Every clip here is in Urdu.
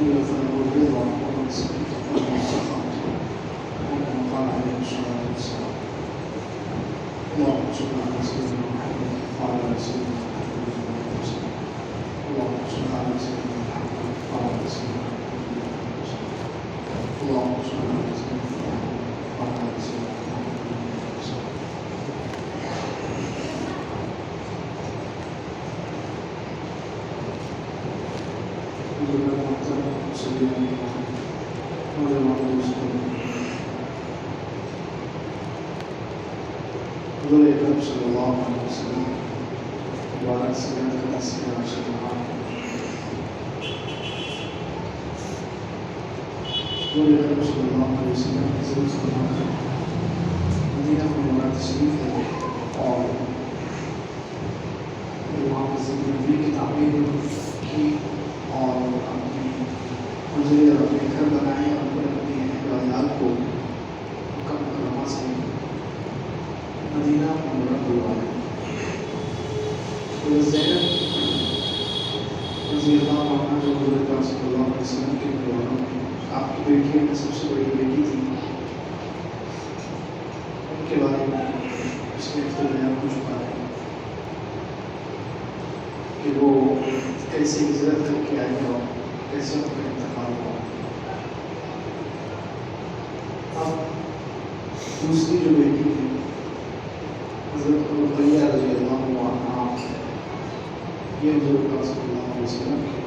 الخير والرضا والسخط والسخط وكما قال عليه الصلاة والسلام. اللهم صل على سيدنا محمد وعلى آل سيدنا محمد وسلم. اللهم صل على سيدنا محمد وعلى آل سيدنا محمد وسلم. اللهم صل على سيدنا محمد وعلى آل سيدنا محمد وسلم. حضور اکرم صلی اللہ علیہ وسلم مبارک سیرت کا تذکرہ شروع حضور اکرم صلی اللہ علیہ وسلم کی زندگی مدینہ منورہ تشریف ہے اور وہاں پر زندگی کی تعمیر کی اور اپنی منزل اور اپنے گھر بنائے اور اپنے عیال کو مکہ مکرمہ سے مدینہ منورہ بلوایا. زینب رضی اللہ عنہ جو حضرت پاک صلی اللہ علیہ وسلم کے گھرانوں میں آپ کی بیٹیوں میں سب سے بڑی بیٹی تھی. ان کے بارے میں اس میں اختلاف بیان ہو چکا ہے کہ وہ کیسے ہجرت کر کے آئی اور کیسے ان کا انتقال ہوا. اب دوسری جو بیٹی ہے حضرت رقیہ رضی اللہ عنہا یہ حضرت پاک صلی اللہ علیہ وسلم کی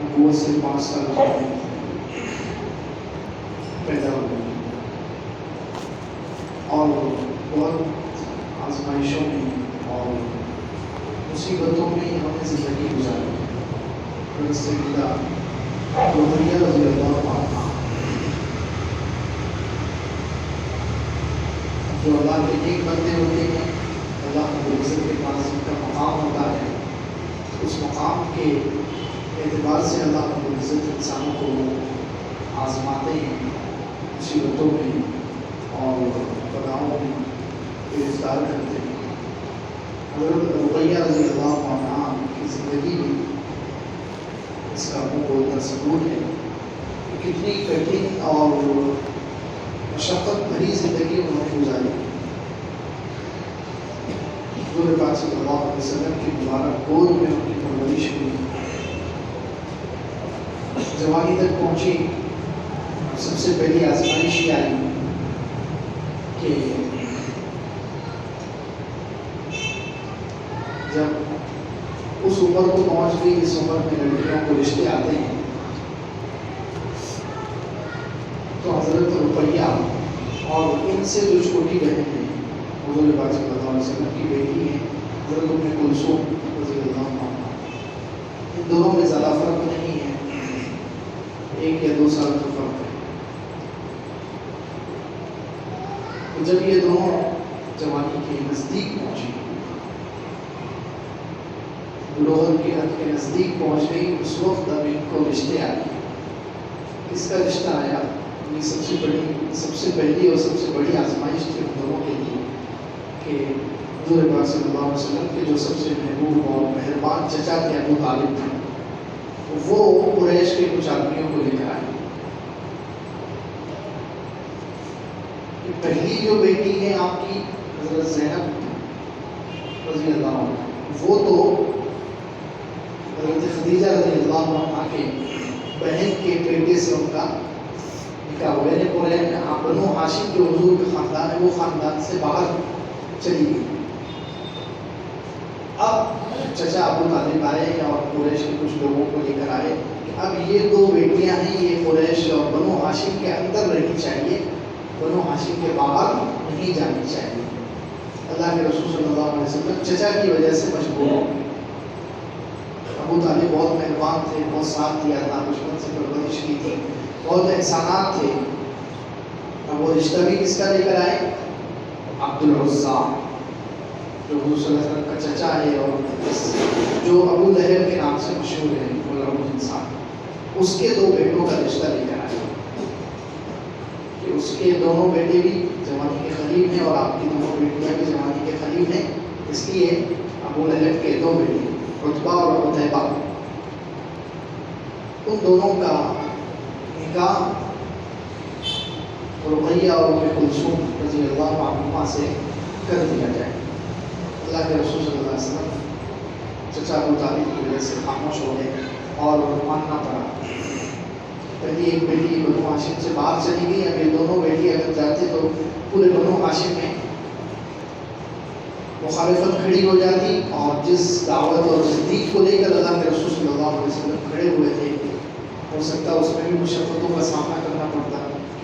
نبوت سے 5 سال پہلے پیدا ہو گئی اور بہت آزمائشوں میں اور مصیبتوں میں ہم نے زندگی گزاری. حضرت سیدہ رقیہ رضی اللہ عنہا جو اللہ کے ایک بندے ہوتے ہیں, اللہ رب العزت کے پاس ان کا مقام ہوتا ہے, اس مقام کے اعتبار سے اللہ رب العزت انسانوں کو آزماتے ہیں, مصیبتوں میں اور بلاؤں میں گرفتار کرتے ہیں. حضرت رقیہ رضی اللہ عنہا کی زندگی میں اس کا منہ بولتا ثبوت ہے کہ کتنی کٹھن اور مشقت بھری زندگی انہوں نے گزاری. حضور پاک صلی اللہ علیہ وسلم کی مبارک گود میں ان کی پرورش ہوئی, جوانی تک پہنچی. سب سے پہلی آزمائش یہ آئی کہ جب اس عمر کو پہنچ گئی جس عمر میں لڑکیوں کو رشتے آتے ہیں, تو حضرت رقیہ اور ان سے جو چھوٹی بہن ہیں حضور پاک صلی اللہ علیہ وسلم کی بیٹی ہیں حضرت ام کلثوم رضی اللہ عنہا, ان دونوں میں زیادہ فرق نہیں ہے, 1 یا 2 سال کا فرق ہے. تو جب یہ دونوں جوانی کے نزدیک پہنچی, بلوغت کی حد کے نزدیک پہنچ گئی, اس وقت اب ان کو رشتے آئے. اس کا رشتہ آیا یہ سب سے پہلی اور سب سے بڑی آزمائش تھی ان دونوں کے لیے کہ حضور پاک صلی اللہ علیہ وسلم کے جو سب سے محبوب اور مہربان چچا تھے ابو طالب تھے, وہ قریش کے کچھ آدمیوں کو لے کر آئے. پہلی جو بیٹی ہے آپ کی حضرت زینب رضی اللہ عنہ, وہ تو حضرت خدیجہ رضی اللہ عنہ کے بہن کے بیٹے سے ان کا نکاح ہوا. یعنی بنو ہاشم جو حضور کا خاندان ہے وہ خاندان سے باہر چلی گئی. اب چچا ابو طالب آئے اور قریش کے کچھ لوگوں کو لے کر آئے کہ اب یہ 2 بیٹیاں ہیں, یہ قریش اور بنو ہاشم کے اندر رہنی چاہیے, بنو ہاشم کے باہر نہیں جانی چاہیے. اللہ کے رسول صلی اللہ علیہ وسلم چچا کی وجہ سے مجبور ہو گئے. ابو طالب بہت مہربان تھے, بہت ساتھ دیا تھا, بچپن سے پرورش کی تھی, بہت احسانات تھے. اب وہ رشتہ بھی کس کا لے کر آئے, عبد العزیٰ جو حضور صلی اللہ علیہ وسلم کا چچا ہے اور جو ابو لہب کے نام سے مشہور ہے, ملعون انسان, اس کے 2 بیٹوں کا رشتہ لے کر آئے کہ اس کے دونوں بیٹے بھی جوانی کے قریب ہیں اور آپ کی دونوں بیٹیاں بھی جوانی کے قریب ہیں. اس لیے ابو لہب کے 2 بیٹے عتبہ اور عتیبہ ان دونوں کا نکاح رقیہ اور ام کلثوم رضی اللہ عنہما سے کر دیا جائے۔ اللہ کے رسول صلی اللہ علیہ وسلم چچا ابو طالب کی وجہ سے خاموش ہو گئے اور ماننا پڑا۔ پہلی ایک بیٹی بنو ہاشم سے باہر چلی گئی، اب یہ دونوں بیٹی اگر جاتے تو پورے بنو ہاشم میں مخالفت کھڑی ہو جاتی، اور جس دعوت اور تصدیق کو لے کر اللہ کے رسول صلی اللہ علیہ وسلم کھڑے ہوئے تھے، ہو سکتا اس میں بھی مشقتوں کا سامنا کرنا پڑتا۔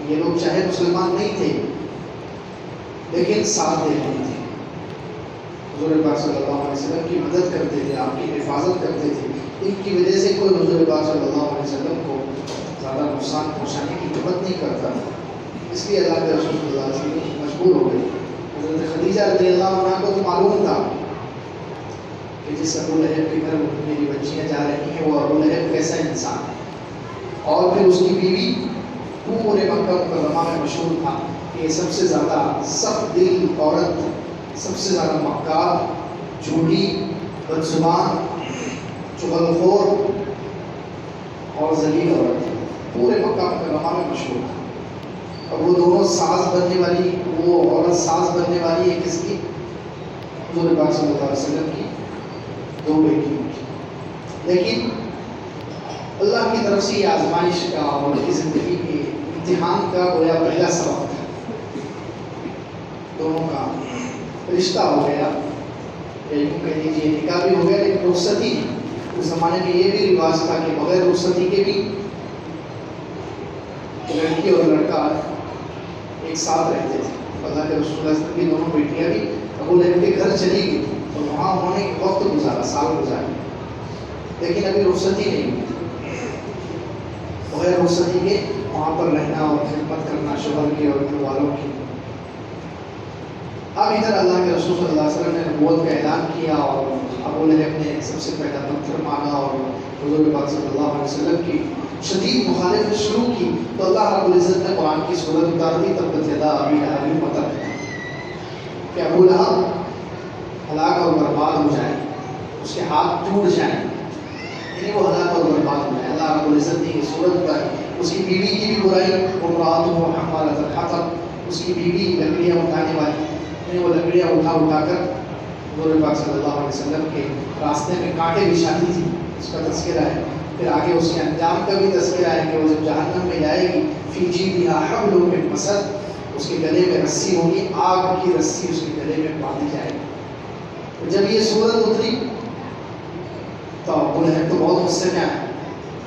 یہ لوگ چاہے مسلمان نہیں تھے لیکن ساتھ دے رہے تھے، حضور پاک صلی اللہ علیہ وسلم کی مدد کرتے تھے، آپ کی حفاظت کرتے تھے۔ ان کی وجہ سے کوئی حضور پاک صلی اللہ علیہ وسلم کو زیادہ نقصان پہنچانے کی ہمت نہیں کرتا تھا، اس لیے اللہ کے رسول صلی اللہ علیہ وسلم مجبور ہو گئے۔ حضرت خدیجہ رضی اللہ عنہ کو تو معلوم تھا کہ جس ابو لہب کے گھر میری بچیاں جا رہی ہیں وہ ابو لہب کیسا انسان ہے، اور پھر اس کی بیوی پورے مکہ مکرمہ میں مشہور تھا کہ یہ سب سے زیادہ سخت دل عورت، سب سے زیادہ مکار، جھوٹی، بدزبان، چغلخور اور ذلیل عورت، پورے مکہ مکرمہ میں مشہور تھا۔ اور وہ دونوں ساز بننے والی، وہ عورت ساز بننے والی ہے کس کی؟ حضور پاک صلی اللہ علیہ وسلم کی دو بیٹیوں کی۔ لیکن اللہ کی طرف سے یہ آزمائش کا اور ان کی زندگی کے امتحان کا گویا پہلا سبق تھا۔ دونوں کا رشتہ ہو گیا، یا یوں کہہ لیجیے نکاح بھی ہو گیا، لیکن رخصتی اس زمانے میں یہ بھی رواج تھا کہ بغیر رخصتی کے بھی لڑکی اور لڑکا ایک ساتھ رہتے تھے۔ اللہ کے رسول اللہ صلی اللہ علیہ وسلم کی دونوں بیٹیاں بھی ابو لہب کے گھر چلی گئی اور وہاں انہوں نے وقت گزارا، سال گزارے، لیکن ابھی رخصتی نہیں ہوئی تھی۔ بغیر رخصتی کے وہاں پر رہنا اور خدمت کرنا شوہر کی اور گھر والوں کی۔ اب ادھر اللہ کے رسول صلی اللہ علیہ وسلم نے نبوت کا اعلان کیا اور ابو لہب نے سب سے پہلا پتھر مارا اور حضور پاک صلی اللہ علیہ وسلم کی شدید مخالفت شروع کی، تو اللہ رب العزت نے قرآن کی سورت اتار دی، تبت یدا ابی لہب وتب، کہ ابو لہب ہلاک اور برباد ہو جائے، اس کے ہاتھ ٹوٹ جائیں، یعنی وہ ہلاک اور برباد ہو جائے۔ اللہ رب العزت نے یہ سورت اتاری۔ اس کی بیوی کی بھی برائی، وامرأتہ حمالۃ الحطب، اس کی بیوی لکڑیاں اٹھانے والی، یعنی وہ لکڑیاں اٹھا کر حضور پاک صلی اللہ علیہ وسلم کے راستے میں کانٹے بچھاتی تھی، اس کا تذکرہ ہے۔ پھر آگے اس کے انجام کا بھی تذکرہ ہے کہ وہ جب جہنم میں جائے گی، فی جیدہا حبل من مسد، اس کے گلے میں رسی ہوگی، آگ کی رسی اس کے گلے میں باندھی جائے گی۔ جب یہ سورت اتری تو ابو لہب تو بہت غصے میں آیا،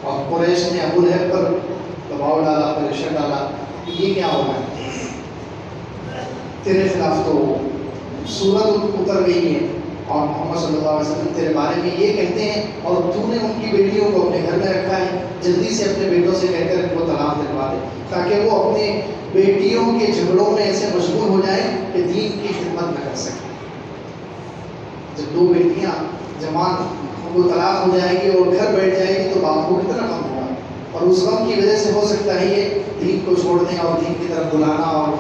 اور قریش نے ابو لہب پر دباؤ ڈالا، پریشر ڈالا، یہ کیا ہوگا، تیرے خلاف تو سورت اتر گئی ہے اور محمد صلی اللہ علیہ وسلم تیرے بارے میں یہ کہتے ہیں، اور تو نے ان کی بیٹیوں کو اپنے گھر میں رکھا ہے، جلدی سے اپنے بیٹوں سے کہہ کر ان کو طلاق دلوا دے، تاکہ وہ اپنے بیٹیوں کے جھگڑوں میں ایسے مشغول ہو جائیں کہ دین کی خدمت نہ کر سکیں۔ جب دو بیٹیاں جوان ان کو طلاق ہو جائے گی اور گھر بیٹھ جائے گی تو باپ کو کتنا غم ہوگا، اور اس غم کی وجہ سے ہو سکتا ہے یہ دین کو چھوڑ دیں اور دین کی طرف بلانا اور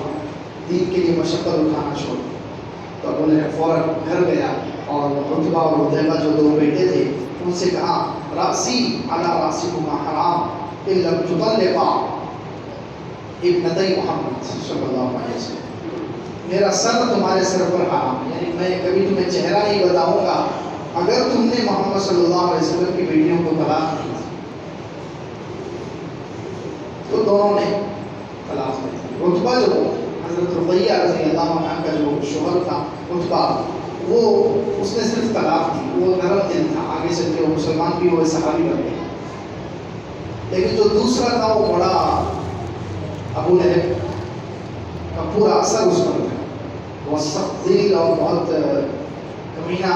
دین کے لیے مشقت اٹھانا چھوڑ دیں۔ تو ابو لہب فوراً گھر گیا اور عتبہ اور حذیفہ جو دو بیٹے تھے ان سے کہا، رأسی علی رأسکما حرام ان لم تطلقا ابنتی محمد صلی اللہ علیہ وسلم، میرا سر تمہارے سر پر حرام، یعنی میں کبھی تمہیں چہرہ نہیں بتاؤں گا اگر تم نے محمد صلی اللہ علیہ وسلم کی بیٹیوں کو طلاق نہیں دی۔ تو دونوں نے طلاق دی۔ عتبہ جو حضرت رقیہ رضی اللہ عنہ کا جو شوہر تھا عتبہ، وہ اس نے صرف طلاق دی، وہ نرم دل تھا، آگے چل کے وہ مسلمان بھی ہوئے، صحابی بن گئے۔ لیکن جو دوسرا تھا وہ بڑا ابو لہب کا پورا اثر اس پر تھا، بہت سخت دل اور بہت کمینہ۔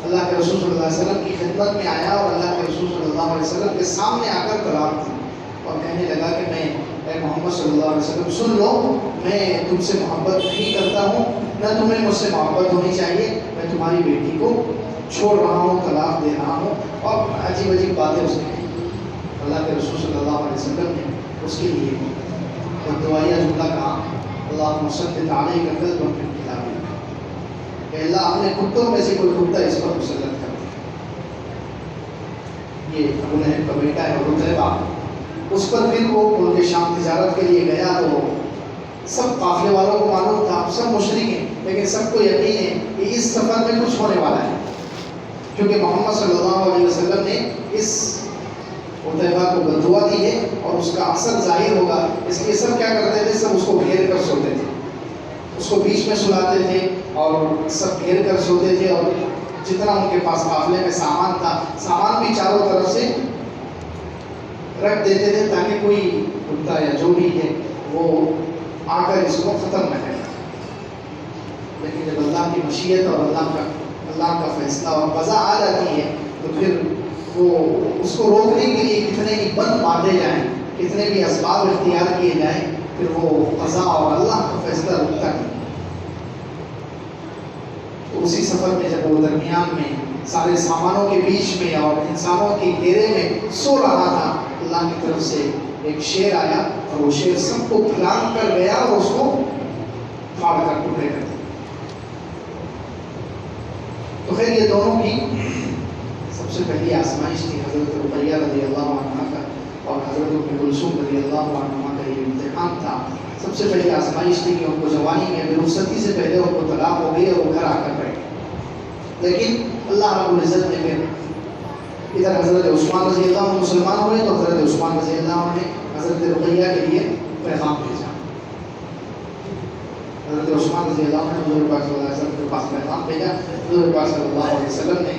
اللہ کے رسول صلی اللہ علیہ وسلم کی خدمت میں آیا اور اللہ کے رسول صلی اللہ علیہ وسلم کے سامنے آ کر طلاق دی اور کہنے لگا کہ میں اے محمد صلی اللہ علیہ وسلم سن لو، میں تم سے محبت نہیں کرتا ہوں، نہ تمہیں مجھ سے محبت ہونی چاہیے، میں تمہاری بیٹی کو چھوڑ رہا ہوں، طلاق دے رہا ہوں۔ اور عجیب عجیب باتیں اس نے کہی۔ اللہ کے رسول صلی اللہ علیہ وسلم نے اس کے لیے ایک دعائیہ جملہ کہا، اللہم ثبت علیہ قلبا من کتابک، کہ اللہ اپنے کتوں میں سے کوئی کتا اس پر مسلط کر دے۔ یہ ابو لہب کا بیٹا ہے عتیبہ، اس پر پھر وہ ملک شام تجارت کے لیے گیا تو سب قافلے والوں کو معلوم تھا، سب مشرک ہیں، لیکن سب کو یقین ہے کہ اس سفر میں کچھ ہونے والا ہے، کیونکہ محمد صلی اللہ علیہ وسلم نے اس عتیبہ کو بددعا دی ہے اور اس کا اثر ظاہر ہوگا، اس لیے سب کیا کرتے تھے، سب اس کو گھیر کر سوتے تھے، اس کو بیچ میں سلاتے تھے اور سب گھیر کر سوتے تھے، اور جتنا ان کے پاس قافلے میں سامان تھا، سامان بھی چاروں طرف سے رکھ دیتے تھے تاکہ کوئی کتا یا جو بھی ہے وہ آ کر اس کو ختم نہ کرے۔ لیکن جب اللہ کی مشیت اور اللہ کا فیصلہ اور قضا آ جاتی ہے تو پھر وہ اس کو روکنے کے لیے کتنے ہی بند باندھے جائیں، کتنے بھی اسباب اختیار کیے جائیں، پھر وہ قضا اور اللہ کا فیصلہ رکتا نہیں۔ تو اسی سفر میں جب وہ درمیان میں سارے سامانوں کے بیچ میں اور انسانوں کے گھیرے میں سو رہا تھا، اللہ کی طرف سے ایک شیر آیا اور وہ شیر سب کو پھلانگ کر گیا اور اس کو پھاڑ کر ٹکڑے کر دیا۔ تو خیر یہ دونوں کی سب سے پہلی آزمائش تھی حضرت رقیہ رضی اللہ عنہا کا اور حضرت ام کلثوم رضی اللہ عنہا کا یہ امتحان تھا۔ سب سے پہلی آزمائش تھی کہ ان کو جوانی میں بے رخصتی سے پہلے ان کو طلاق ہو گئی اور وہ گھر آ کر بیٹھے، لیکن اللہ رب العزت نے پھر ادھر حضرت عثمان رضی اللہ عنہ مسلمان ہوئے تو حضرت عثمان رضی اللہ عنہ نے حضرت رقیہ کے لیے پیغام بھیجا۔ حضرت عثمان رضی اللہ عنہ نے حضور پاک صلی اللہ علیہ وسلم کے پاس پیغام بھیجا، حضور پاک صلی اللہ علیہ وسلم نے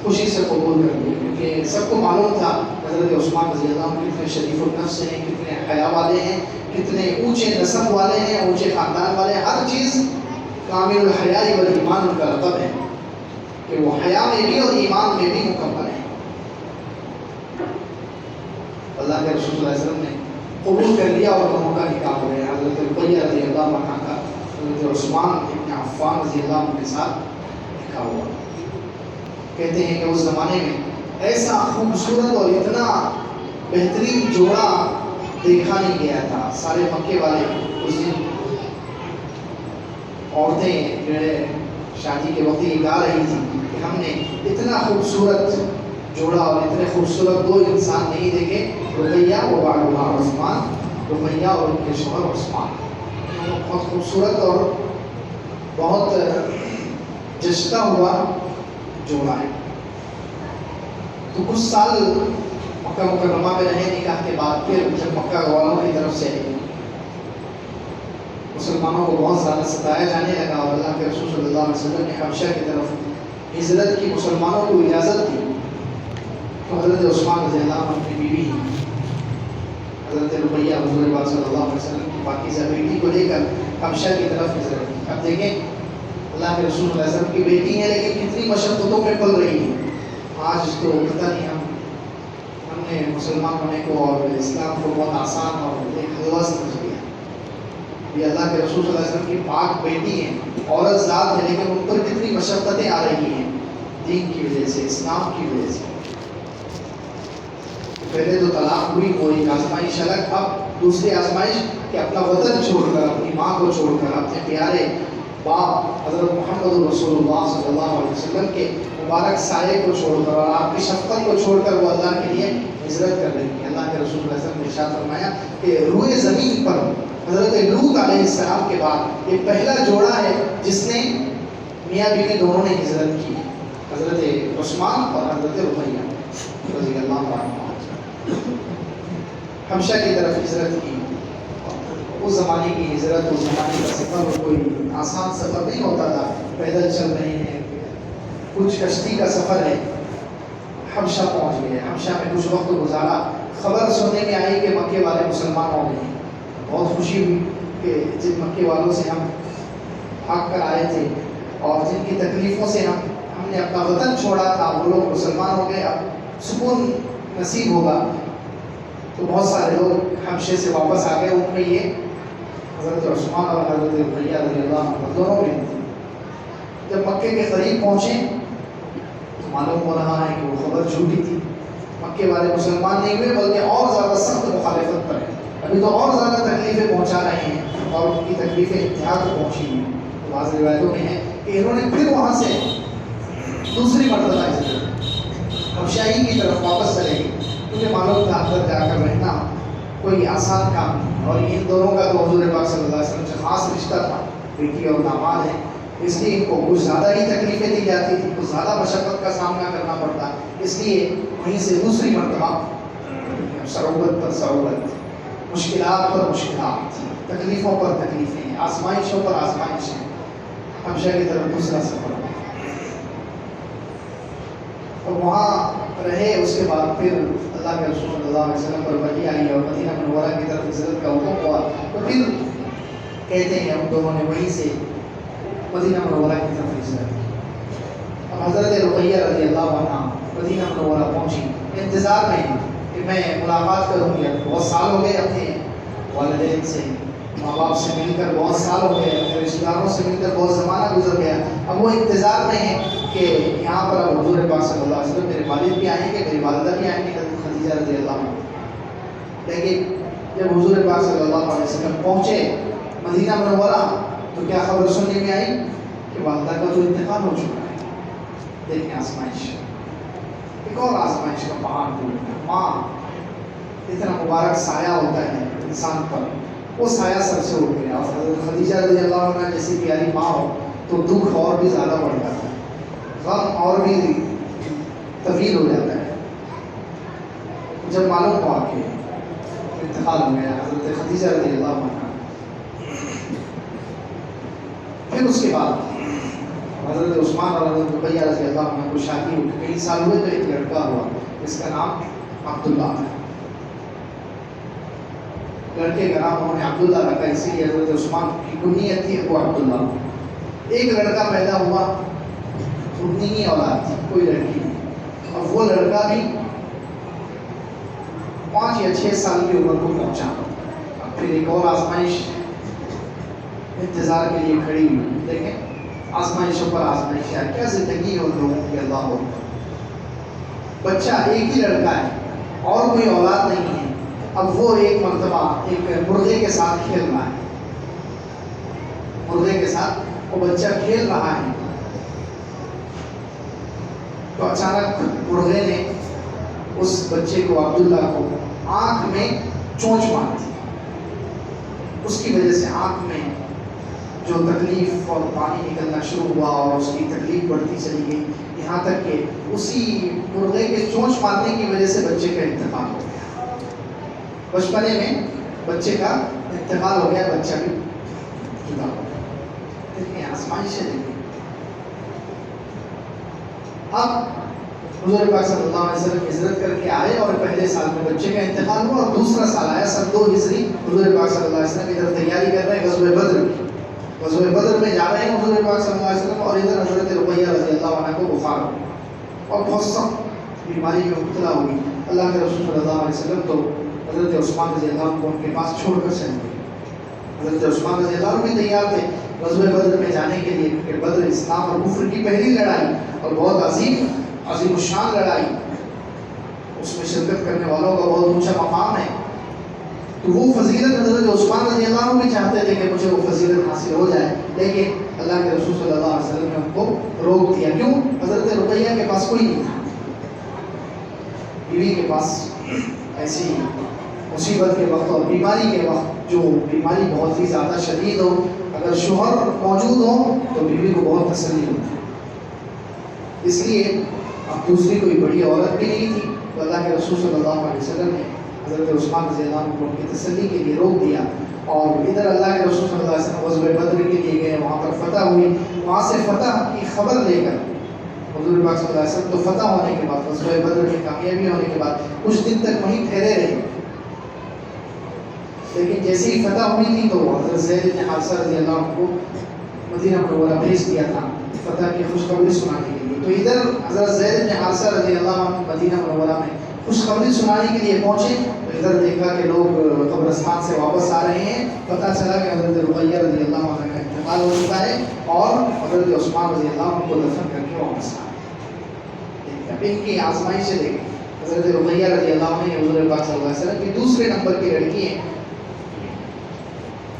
خوشی سے قبول کر لیا، کیونکہ سب کو معلوم تھا حضرت عثمان رضی اللہ عنہ کتنے شریف النفس ہیں، کتنے حیا والے ہیں، کتنے اونچے نسب والے ہیں، اونچے خاندان والے ہیں، ہر چیز کامل الحیاء والایمان ان کا لقب ہے کہ وہ حیا میں بھی اور ایمان میں بھی مکمل ہے۔ اللہ کے رسول صلی اللہ علیہ وسلم نے قبول کر لیا اور دونوں کا نکاح ہو گیا۔ حضرت رقیہ رضی اللہ عنہ کا حضرت عثمان ابن عفان رضی اللہ عنہ کے ساتھ نکاح ہوا۔ کہتے ہیں کہ اس زمانے میں ایسا خوبصورت اور اتنا بہترین جوڑا دیکھا نہیں گیا تھا۔ سارے مکے والے اس دن عورتیں جو ہے شادی کے وقت یہ گا رہی تھی کہ ہم نے اتنا خوبصورت جوڑا اور اتنے خوبصورت دو انسان نہیں دیکھے، رقیہ و بعدها عثمان، رقیہ اور ان کے شوہر عثمان، بہت خوبصورت اور بہت جچتا ہوا جوڑا ہے۔ تو کچھ سال مکہ مکرمہ میں رہے نکاح کے بعد، پھر جب مکہ والوں کی طرف سے مسلمانوں کو بہت زیادہ ستایا جانے لگا اور اللہ کے رسول صلی اللہ علیہ وسلم نے حبشہ کی طرف ہجرت کی مسلمانوں کو اجازت دی، تو حضرت عثمان رضی اللہ عنہ اپنی بیوی حضرت رقیہ حضور پاک صلی اللہ علیہ وسلم کی پاکیزہ بیٹی کو لے کر حبشہ کی طرف ہجرت کی۔ اب دیکھیں اللہ کے رسول صلی اللہ علیہ وسلم کی بیٹی ہے لیکن کتنی مشقتوں میں پل رہی ہے۔ آج تو پتہ نہیں ہم نے مسلمان ہونے کو اور اسلام کو بہت آسان اور ایک حلوہ سمجھ لیا۔ یہ اللہ کے رسول صلی اللہ علیہ وسلم کی پاک بیٹی ہیں، عورت ذات ہے، لیکن ان پر کتنی مشقتیں آ رہی ہیں دین کی وجہ سے، اسلام کی وجہ سے۔ پہلے تو طلاق ہوئی، وہ ایک آزمائش الگ، اب دوسری آزمائش کہ اپنا وطن چھوڑ کر، اپنی ماں کو چھوڑ کر، اپنے پیارے باپ حضرت محمد رسول اللہ صلی اللہ علیہ وسلم کے مبارک سائے کو چھوڑ کر اور آپ کی شفقت کو چھوڑ کر وہ اللہ کے لیے ہجرت کر رہی ہے۔ اللہ کے رسول صلی اللہ علیہ وسلم نے ارشاد فرمایا کہ روئے زمین پر حضرت لوط علیہ السلام کے بعد یہ پہلا جوڑا ہے جس نے میاں بیوی دونوں نے ہجرت کی، حضرت عثمان اور حضرت رقیہ رضی اللہ عنہ حبشہ کی طرف ہجرت کی۔ اس زمانے کی ہجرت، اس زمانے کا سفر کوئی آسان سفر نہیں ہوتا تھا، پیدل چل رہے ہیں، کچھ کشتی کا سفر ہے، حبشہ پہنچ گئے، حبشہ میں کچھ وقت گزارا، خبر سننے میں آئی کہ مکے والے مسلمان ہو گئے ہیں۔ بہت خوشی ہوئی کہ جن مکے والوں سے ہم بھاگ کر آئے تھے اور جن کی تکلیفوں سے ہم نے اپنا وطن چھوڑا تھا، وہ لوگ مسلمان ہو گئے، اب سکون نصیب ہوگا۔ تو بہت سارے لوگ حبشے سے واپس آ گئے، ان میں یہ حضرت عثمان اور حضرت رقیہ رضی اللہ عنہ دونوں میں تھے۔ جب مکے کے قریب پہنچے تو معلوم ہو رہا ہے کہ وہ خبر جھوٹی تھی، مکے والے مسلمان نہیں ہوئے بلکہ اور زیادہ سخت مخالفت پر ہیں، ابھی تو اور زیادہ تکلیفیں پہنچا رہے ہیں اور ان کی تکلیفیں انتہا تک پہنچی ہیں۔ تو بعض روایتوں میں ہے کہ انہوں نے پھر وہاں سے دوسری مرتبہ ہجرت، حبشائی کی طرف واپس چلے گئے، کیونکہ معلوم تھا اندر جا کر رہنا کوئی آسان کام نہیں، اور ان دونوں کا تو حضور پاک صلی اللہ علیہ وسلم سے خاص رشتہ تھا، بیٹی اور داماد ہے، اس لیے ان کو کچھ زیادہ ہی تکلیفیں دی جاتی تھی، کچھ زیادہ مشقت کا سامنا کرنا پڑتا، اس لیے وہیں سے دوسری مرتبہ صعوبت پر صعوبت، مشکلات پر مشکلات، تکلیفوں پر تکلیفیں، آزمائشوں پر آزمائشیں، حبشہ کی طرف دوسرا سفر، اور وہاں رہے۔ اس کے بعد پھر اللہ کے رسول صلی اللہ علیہ وسلم پر وحی آئی اور مدینہ منورہ کی طرف ہجرت کا حکم ہوا، تو پھر کہتے ہیں ہم دونوں نے وہیں سے مدینہ منورہ کی طرف ہجرت کی۔ اب حضرت رقیہ رضی اللہ عنہ مدینہ منورہ پہنچی، انتظار میں ہیں کہ میں ملاقات کروں گی، بہت سال ہو گئے اپنے والدین سے، ماں باپ سے مل کر بہت سال ہو گئے، اپنے رشتہ داروں سے مل کر بہت زمانہ گزر گیا، اب وہ انتظار میں ہیں کہ یہاں پر اب حضور پاک صلی اللہ علیہ وسلم، میرے والد بھی آئیں گے، میری والدہ بھی آئیں گے، خدیجہ رضی اللہ عنہ۔ لیکن جب حضور پاک صلی اللہ علیہ وسلم پہنچے مدینہ منورہ تو کیا خبر سننے میں آئی کہ والدہ کا تو انتقال ہو چکا ہے۔ دیکھیں آزمائش، ایک اور آزمائش کا پہاڑ ٹوٹ گیا۔ ماں اتنا مبارک سایہ ہوتا ہے انسان پر، وہ سایہ سر سے اٹھ گیا، اور حضرت خدیجہ رضی اللہ عنہ جیسی پیاری ماں ہو تو دکھ اور بھی زیادہ بڑھ جاتا ہے، غم اور بھی طویل ہو جاتا ہے۔ جب معلوم ہوا کہ انتقال ہو گیا حضرت خدیجہ رضی اللہ عنہ، پھر اس کے بعد حضرت عثمان اور حضرت رقیہ رضی اللہ عنہ کو شادی ہوئی، کئی سال ہوئے تو ایک لڑکا ہوا جس کا نام عبداللہ ہے۔ لڑکے کا نام انہوں نے عبداللہ رکھا، اسی لیے حضرت عثمان کی کنیت تھی ابو عبداللہ۔ ایک لڑکا پیدا ہوا، اتنی ہی اولاد تھی، کوئی لڑکی نہیں، اور وہ لڑکا بھی 5 یا 6 سال کی عمر کو پہنچا۔ اب پھر ایک اور آزمائش انتظار کے لیے کھڑی ہوئی۔ دیکھیں آزمائشوں پر آزمائش ہے، کیا زندگی ہے ان لوگوں کی، اللہ ہو۔ بچہ ایک ہی لڑکا ہے اور کوئی اولاد نہیں ہے، اب وہ ایک مرتبہ ایک مرغے کے ساتھ کھیل رہا ہے، مرغے کے ساتھ وہ بچہ کھیل رہا ہے، تو اچانک مرغے نے اس بچے کو، عبداللہ کو، آنکھ میں چونچ مار دی۔ اس کی وجہ سے آنکھ میں جو تکلیف اور پانی نکلنا شروع ہوا اور اس کی تکلیف بڑھتی چلی گئی، یہاں تک کہ اسی مرغے کے چونچ مارنے کی وجہ سے بچے کا انتقال ہو گیا۔ بچپنے میں بچے کا انتقال ہو گیا، بچہ بھی جدا ہو گیا۔ دیکھیں آزمائشیں دیکھیں۔ اب حضور پاک صلی اللہ علیہ وسلم ہجرت کر کے آئے اور پہلے سال میں بچے کا انتقال ہوا، اور دوسرا سال آیا سن 2 ہجری، حضور پاک صلی اللہ علیہ وسلم ادھر تیاری کر رہے ہیں غزوہ بدر کی، غزوہ بدر میں جا رہے ہیں حضور پاک صلی اللہ علیہ وسلم، اور ادھر حضرت رقیہ رضی اللہ عنہ کو بخار ہو گیا اور بہت سخت بیماری میں مبتلا ہوئی۔ اللہ کے رسول صلی اللہ علیہ وسلم تو حضرت عثمان رضی اللہ عنہ کو ان کے پاس چھوڑ کر چلے گئے۔ حضرت عثمان رضی اللہ عنہ بھی تیار تھے غزوہ بدر میں جانے کے لیے، کیونکہ بدر اسلام اور کفر کی پہلی لڑائی اور بہت عظیم الشان لڑائی، اس میں شرکت کرنے والوں کا بہت اونچا مقام ہے، تو وہ فضیلت حضرت عثمان رضی اللہ عنہ بھی چاہتے تھے کہ مجھے وہ فضیلت حاصل ہو جائے، لیکن اللہ کے رسول صلی اللہ علیہ وسلم نے ان کو روک دیا۔ کیوں؟ حضرت رقیہ کے پاس کوئی نہیں تھا، بیوی کے پاس ایسی مصیبت کے وقت اور بیماری کے وقت، جو بیماری بہت ہی زیادہ شدید ہو، اگر شوہر موجود ہو تو بیوی کو بہت تسلی ہوتی ہے، اس لیے اب دوسری کوئی بڑی عورت بھی نہیں تھی، تو اللہ کے رسول صلی اللہ علیہ وسلم نے حضرت عثمان رضی اللہ عنہ کو ان کی تسلی کے لیے روک دیا، اور ادھر اللہ کے رسول صلی اللہ علیہ وسلم غزوہ بدر کے لیے گئے، وہاں پر فتح ہوئی، وہاں سے فتح کی خبر لے کر حضور پاک صلی اللہ علیہ وسلم تو فتح ہونے کے بعد، غزوہ بدر میں کامیابی ہونے کے بعد کچھ دن تک وہیں ٹھہرے رہے، لیکن جیسے ہی فتح ہوئی تھی تو حضرت زید بن حارثہ رضی اللہ عنہ کو مدینہ منورہ بھیج دیا تھا فتح کی خوشخبری سنانے کے لیے۔ تو ادھر حضرت زید بن حارثہ رضی اللہ عنہ مدینہ منورہ میں خوشخبری سنانے کے لیے پہنچے، تو ادھر دیکھا کہ لوگ قبرستان سے واپس آ رہے ہیں، پتہ چلا کہ حضرت رقیہ رضی اللہ عنہ کا انتقال ہو چکا ہے، اور حضرت عثمان رضی اللہ عنہ کو دفن کر کے واپس آ رہے ہیں۔ اب ان کی آزمائشیں دیکھیں، حضرت رقیہ رضی اللہ عنہ حضور پاک صلی اللہ علیہ وسلم کی دوسرے نمبر کی لڑکی ہیں،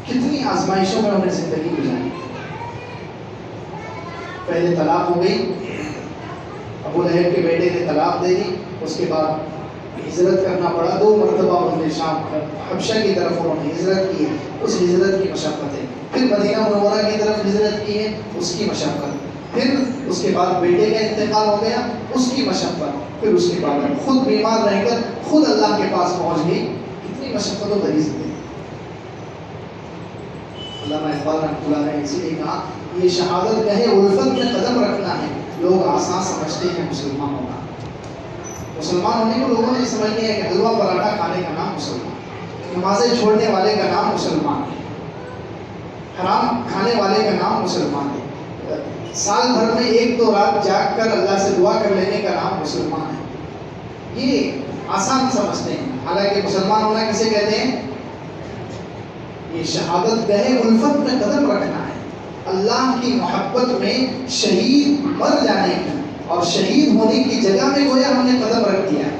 کتنی آزمائشوں میں انہیں زندگی گزاری۔ پہلے طلاق ہو گئی، ابو لہب کے بیٹے نے طلاق دے دی، اس کے بعد ہجرت کرنا پڑا، 2 مرتبہ انہوں نے شام حبشہ کی طرف انہوں نے ہجرت کی ہے، اس ہجرت کی مشقت ہے. پھر مدینہ منورہ کی طرف ہجرت کی ہے، اس کی مشقت. پھر اس کے بعد بیٹے کا انتقال ہو گیا، اس کی مشقت. پھر اس کے بعد خود بیمار رہ کر خود اللہ کے پاس پہنچ گئی. کتنی مشقتوں بھری زندگی. علامہ اقبال رحمۃ اللہ نے اسی لیے کہا یہ شہادت گہے الفت میں قدم رکھنا ہے. لوگ آسان سمجھتے ہیں مسلمان ہونا. مسلمان ہونے کو لوگوں نے سمجھ لیا کہ حلوہ پراٹھا کھانے کا نام مسلمان، نمازیں چھوڑنے والے کا نام مسلمان ہے، حرام کھانے والے کا نام مسلمان ہے، سال بھر میں 1-2 رات جاگ کر اللہ سے دعا کر لینے کا نام مسلمان ہے. یہ آسان سمجھتے ہیں. حالانکہ مسلمان ہونا کسے کہتے ہیں؟ یہ شہادت گہے الفت میں قدم رکھنا ہے، اللہ کی محبت میں شہید مر جانے کی اور شہید ہونے کی جگہ میں گویا ہم نے قدم رکھ دیا ہے.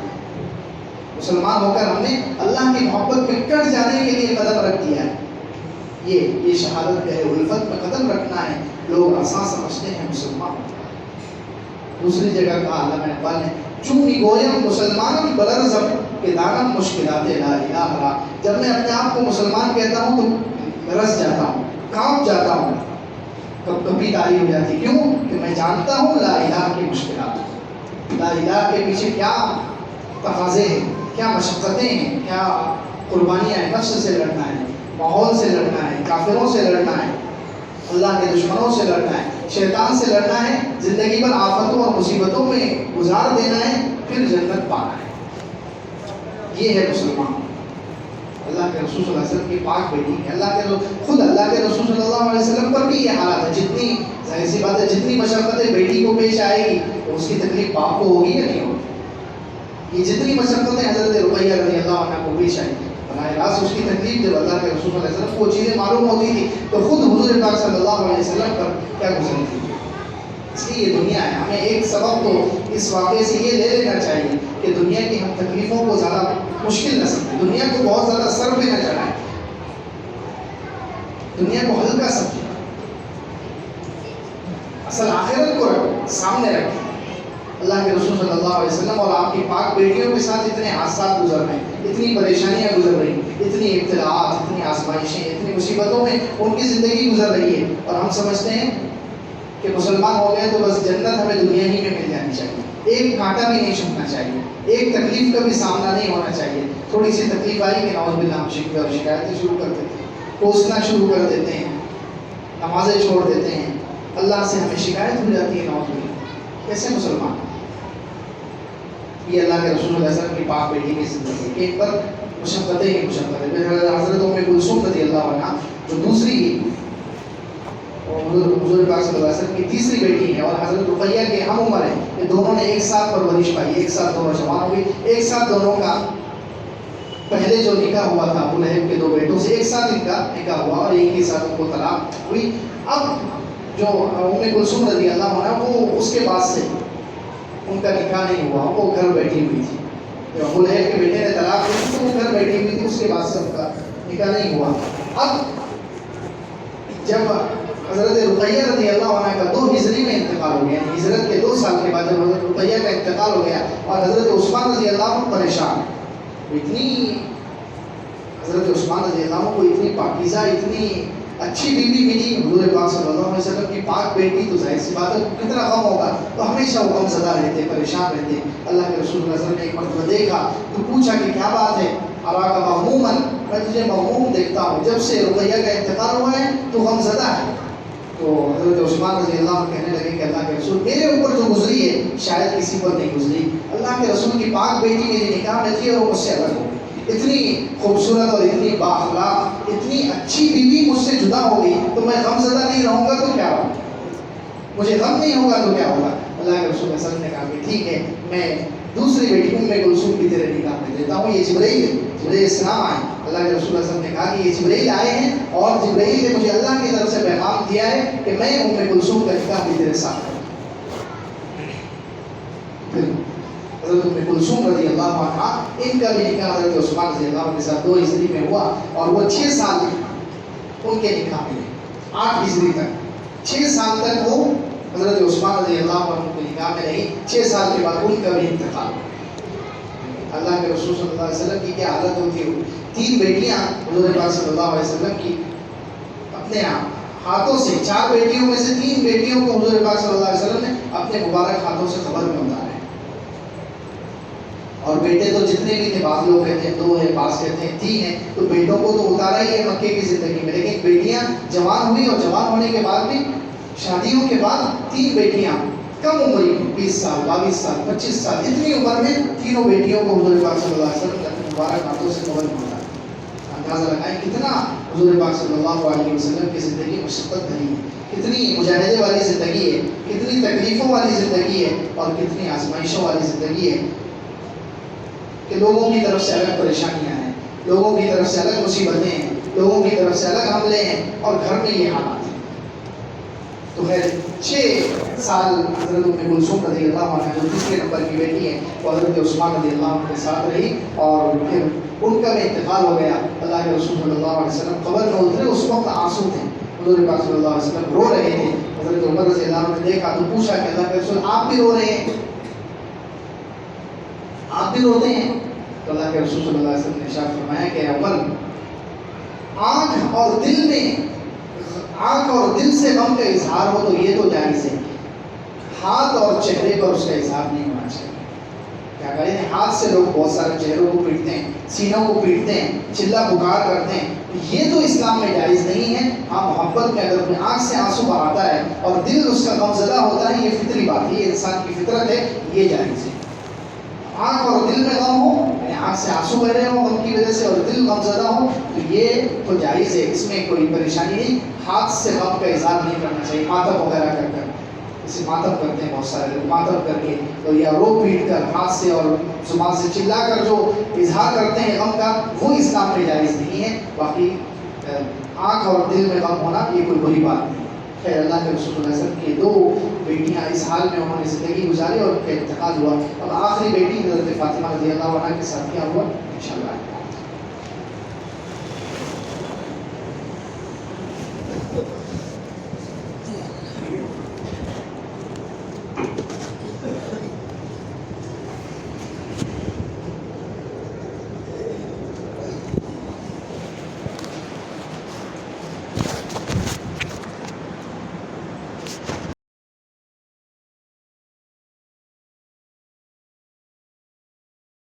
مسلمان ہو کر ہم نے اللہ کی محبت میں کٹ جانے کے لیے قدم رکھ دیا ہے. یہ شہادت گہے الفت میں قدم رکھنا ہے. لوگ آسان سمجھتے ہیں مسلمان. دوسری جگہ کہا علامہ اقبال نے چونی گویم مسلمان بلرزم کہ دانم مشکلات لا الہ را. جب میں اپنے آپ کو مسلمان کہتا ہوں تو رس جاتا ہوں، کانپ جاتا ہوں، کبھی تاری ہو جاتی. کیوں؟ کہ میں جانتا ہوں لا الہ کی مشکلات. لا الہ کے پیچھے کیا تقاضے ہیں، کیا مشقتیں ہیں، کیا قربانیاں ہیں. نفس سے لڑنا ہے، ماحول سے لڑنا ہے، کافروں سے لڑنا ہے، اللہ کے دشمنوں سے لڑنا ہے، شیطان سے لڑنا ہے، زندگی پر آفتوں اور مصیبتوں میں گزار دینا ہے، پھر جنت پانا ہے. یہ ہے مسلمان. اللہ کے رسول صلی اللہ علیہ وسلم کی پاک بیٹی ہے. خود اللہ کے رسول صلی اللہ علیہ وسلم پر بھی یہ حالات ہے. جتنی ظاہر سی بات ہے جتنی مشقتیں بیٹی کو پیش آئے گی تو اس کی تکلیف باپ کو ہوگی یا نہیں ہوگی. یہ جتنی مشقتیں حضرت رقیہ رضی اللہ عنہ کو پیش آئی براہ راست اس کی تکلیف جب اللہ کے رسول صلی اللہ علیہ وسلم کو چیزیں معلوم ہوتی تھی تو خود حضور پاک صلی اللہ علیہ وسلم پر کیا گزری تھی. اس لیے یہ دنیا ہے. ہمیں ایک سبق تو اس واقعے سے یہ لے لینا چاہیے کہ دنیا کی ہم تکلیفوں کو زیادہ مشکل نہ سمجھیں، دنیا کو بہت زیادہ سر پہ نہ چڑھائیں، دنیا کو ہلکا سمجھیں. اصل آخرت کو سامنے رکھیں. اللہ کے رسول صلی اللہ علیہ وسلم اور آپ کی پاک بیٹیوں کے ساتھ اتنے حادثات گزر رہے ہیں، اتنی پریشانیاں گزر رہی ہیں، اتنی ابتلاءات، اتنی آزمائشیں، اتنی مصیبتوں میں ان کی زندگی گزر رہی ہے. اور ہم سمجھتے ہیں کہ مسلمان ہو گئے تو بس جنت ہمیں دنیا ہی میں مل جانی چاہیے، ایک کانٹا بھی نہیں چھوٹنا چاہیے، ایک تکلیف کا بھی سامنا نہیں ہونا چاہیے. تھوڑی سی تکلیف آئی کہ نعوذ باللہ ہم شکوے اور شکایتیں شروع کر دیتے ہیں، کوسنا شروع کر دیتے ہیں، نمازیں چھوڑ دیتے ہیں، اللہ سے ہمیں شکایت ہو جاتی ہے. نعوذ باللہ. کیسے مسلمان؟ یہ اللہ کے رسول صلی اللہ علیہ وسلم کی پاک بیٹی کی زندگی کے ایک پر مشقتیں ہی مشقتیں. حضرت ام کلثوم رضی اللہ عنہ جو دوسری حضور پاک صلی اللہ علیہ وسلم کی تیسری بیٹی ہے اور حضرت رقیہ کے ہم عمر ہیں، یہ دونوں نے ایک ساتھ پرورش پائی، ایک ساتھ دونوں جوان ہوئی، ایک ساتھ دونوں کا پہلے جو نکاح ہوا تھا ابو لہب کے 2 بیٹوں سے ایک ساتھ ان کا نکاح ہوا اور ایک ہی ساتھ ان کو طلاق ہوئی. اب جو ام کلثوم رضی اللہ عنہ وہ اس کے بعد سے ان کا نکاح نہیں ہوا، وہ گھر بیٹھی ہوئی تھی. جب ابو لہب کے بیٹے نے طلاق دی تو وہ گھر بیٹھی ہوئی تھی، اس کے بعد سے ان کا نکاح نہیں ہوا. اب جب حضرت رقیہ رضی اللہ عنہ کا 2 ہجری میں انتقال ہو گیا، ہجرت کے 2 سال کے بعد جب حضرت رقیہ کا انتقال ہو گیا اور حضرت عثمان رضی اللہ عنہ پریشان، اتنی حضرت عثمان رضی اللہ عنہ کو اتنی پاکیزہ اتنی اچھی بیوی ملی حضور پاک صلی اللہ علیہ وسلم کی پاک بیٹی، تو ظاہر سی بات ہے کتنا غم ہوگا. تو ہمیشہ وہ غم زدہ رہتے، پریشان رہتے. اللہ کے رسول صلی اللہ علیہ وسلم نے ایک مرتبہ دیکھا تو پوچھا کہ کیا بات ہے؟ اراک مغموماً، میں تجھے مغموم دیکھتا ہوں، جب سے رقیہ کا انتقال ہوا ہے تو غم زدہ ہے. تو حضرت عثمان رضی اللہ عنہ کہنے لگے کہ اللہ کے رسول میرے اوپر جو گزری ہے شاید کسی پر نہیں گزری. اللہ کے رسول کی پاک بیٹی میری نکاح میں تھی اور وہ مجھ سے الگ ہو گئی. اتنی خوبصورت اور اتنی بااخلاق اتنی اچھی بیوی مجھ سے جدا ہو گئی تو میں غم زدہ نہیں رہوں گا تو کیا ہوگا؟ مجھے غم نہیں ہوگا تو کیا ہوگا؟ اللہ کے رسول صلی اللہ علیہ وسلم نے کہا کہ ٹھیک ہے، میں دوسری بیٹی ام کلثوم کی تیرے نکاح میں دیتا ہوں. یہ جبرائیل ہے، جبرائیل السلام آئے. اللہ کے رسول صلی اللہ علیہ وسلم نے کہا کہ یہ جبرائیل آئے ہیں اور جبرائیل نے مجھے اللہ کی طرف سے پیغام دیا ہے کہ میں ام کلثوم کا نکاح بھی تیرے ساتھ کروں. پھر حضرت ام کلثوم رضی اللہ عنہ ان کا بھی نکاح حضرت عثمان رضی اللہ عنہ کے ساتھ 2 ہجری میں ہوا اور وہ 6 سال ان کے نکاح میں 8 ہجری تک 6 سال تک وہ حضرت عثمان رضی اللہ عنہ کے نکاح میں رہی. 6 سال کے بعد ان کا بھی انتقال. اللہ کے رسول صلی اللہ علیہ وسلم کی کیا حالت ہوتی ہے. 3 بیٹیاں حضور پاک صلی اللہ علیہ وسلم کی اپنے ہاتھوں سے، 4 بیٹیوں میں سے 3 بیٹیوں کو حضور پاک صلی اللہ علیہ وسلم نے اپنے مبارک ہاتھوں سے قبر میں اتارا ہے. اور بیٹے تو جتنے بھی تھے، بعض لوگ کہتے ہیں 2 ہے، بعض کہتے ہیں 3 ہیں، تو بیٹوں کو تو اتارا ہی ہے مکے کی زندگی میں، لیکن بیٹیاں جوان ہوئی، اور جوان ہونے کے بعد بھی شادیوں کے بعد 3 بیٹیاں کم عمری میں 20 سال 22 سال 25 سال اتنی عمر میں تینوں بیٹیوں کو حضور پاک صلی اللہ علیہ وسلم نے اپنے مبارک ہاتھوں سے قبر میں اتارا. اندازہ لگائیں کتنا حضور پاک صلی اللہ علیہ وسلم کی زندگی مشقت بھری ہے، کتنی مجاہدے والی زندگی ہے، کتنی تکلیفوں والی زندگی ہے، اور کتنی آزمائشوں والی زندگی ہے کہ لوگوں کی طرف سے الگ پریشانیاں ہیں، لوگوں کی طرف سے الگ مصیبتیں ہیں، لوگوں کی طرف سے الگ حملے ہیں، اور گھر میں یہ حالات ہیں. تو خیر 6 سال حضرت ام کلثوم رضی اللہ عنہ جو تیسرے نمبر کی بیٹی ہے وہ حضرت عثمان رضی اللہ عنہ کے ساتھ رہی، اور پھر ان کا بھی انتقال ہو گیا. اللہ کے رسول صلی اللہ علیہ وسلم قبر میں اترے، اس وقت آنسو تھے، حضور پاک صلی اللہ علیہ وسلم رو رہے تھے. حضرت عمر رضی اللہ عنہ نے دیکھا تو پوچھا کہ اللہ کے رسول آپ بھی رو رہے ہیں، آپ بھی روتے ہیں؟ تو اللہ کے رسول صلی اللہ علیہ وسلم نے ارشاد فرمایا کہ عمر، آنکھ اور دل سے غم کا اظہار ہو تو یہ تو جائز ہے، ہاتھ اور چہرے پر اس کا اظہار نہیں ہونا چاہیے. کیا کریں، ہاتھ سے لوگ بہت سارے چہروں کو پیٹتے ہیں، سینوں کو پیٹتے ہیں، چلا پکار کرتے ہیں، یہ تو اسلام میں جائز نہیں ہے. ہاں محبت میں اگر اپنے آنکھ سے آنسو بہاتا ہے اور دل اس کا غم زدہ ہوتا ہے، یہ فطری بات ہے، یہ انسان کی فطرت ہے، یہ جائز ہے. آنکھ اور دل میں غم ہو، یعنی آنکھ سے آنسو بہ رہے ہوں غم کی وجہ سے اور دل غم زدہ ہو، تو یہ تو جائز ہے، اس میں کوئی پریشانی نہیں. ہاتھ سے غم کا اظہار نہیں کرنا چاہیے، ماتم وغیرہ کر جسے ماتم کرتے ہیں بہت سارے لوگ، ماتم کر کے اور یا رو پیٹ کر ہاتھ سے اور زبان سے چلا کر جو اظہار کرتے ہیں غم کا، وہ اسلام میں جائز نہیں ہے. باقی آنکھ اور دل میں غم ہونا یہ کوئی بری بات نہیں. خیر اللہ کے رسول صلی اللہ علیہ وسلم کی 2 بیٹیاں اس حال میں انہوں نے زندگی گزاری اور ان کا انتقال ہوا. اب آخری بیٹی حضرت فاطمہ رضی اللہ عنہ کے ساتھ کیا ہوا انشاءاللہ